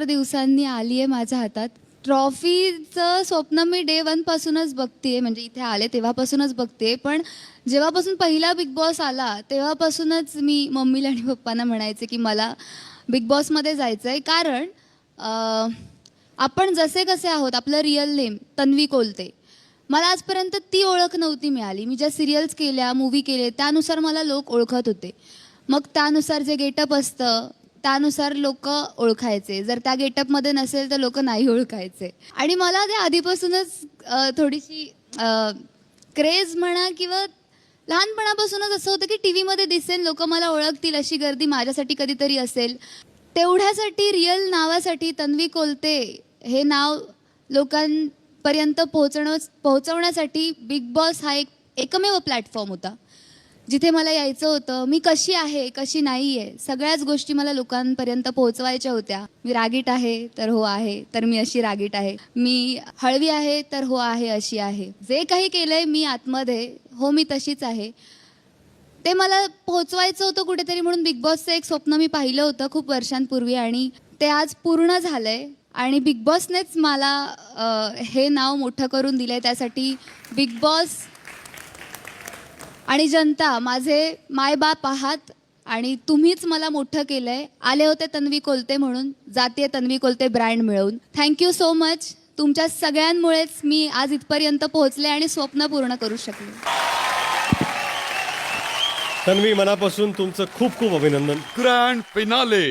दिवसांनी आली आहे माझ्या हातात. ट्रॉफीचं स्वप्न मी डे 1 पासूनच बघतेय, म्हणजे इथे आले तेव्हापासूनच बघते. पण जेव्हापासून पहिला बिग बॉस आला तेव्हापासूनच मी मम्मीला आणि पप्पांना म्हणायचे की मला बिग बॉसमध्ये जायचं आहे. कारण आपण जसे कसे आहोत, आपलं रिअल नेम तन्वी कोलते, मला आजपर्यंत ती ओळख नव्हती मिळाली. मी ज्या सिरियल्स केल्या, मूवी केले, त्यानुसार मला लोक ओळखत होते. मग त्यानुसार जे गेटअप असतं त्यानुसार लोक ओळखायचे. जर त्या गेटअपमध्ये नसेल तर लोक नाही ओळखायचे. आणि मला ते आधीपासूनच थोडीशी क्रेज म्हणा किंवा लहानपणापासूनच असं होतं की टी व्हीमध्ये दिसेल, लोक मला ओळखतील अशी गर्दी माझ्यासाठी कधीतरी असेल. तेवढ्यासाठी, रिअल नावासाठी तन्वी कोलते हे नाव लोकांपर्यंत पोहोचवण्यासाठी बिग बॉस हा एकमेव प्लॅटफॉर्म होता जिथे मला यायचं होतं. मी कशी आहे, कशी नाही आहे, सगळ्याच गोष्टी मला लोकांपर्यंत पोहोचवायच्या होत्या. मी रागीट आहे तर हो आहे, तर मी अशी रागीट आहे. मी हळवी आहे तर हो आहे, अशी आहे. जे काही केलंय मी आतमध्ये, हो मी तशीच आहे, ते मला पोहोचवायचं होतं कुठेतरी. म्हणून बिग बॉसचं एक स्वप्न मी पाहिलं होतं खूप वर्षांपूर्वी आणि ते आज पूर्ण झालंय. आणि बिग बॉसनेच मला हे नाव मोठं करून दिलंय. त्यासाठी बिग बॉस आणि जनता माझे मायबाप आहात आणि तुम्हीच मला मोठं केलंय. आले होते तन्वी कोलते म्हणून, जातीय तन्वी कोलते ब्रँड मिळवून. Thank you so much. तुमच्या सगळ्यांमुळेच मी आज इथपर्यंत पोहोचले आणि स्वप्न पूर्ण करू शकले. तन्वी, मनापासून तुमचं खूप खूप अभिनंदन. Grand finale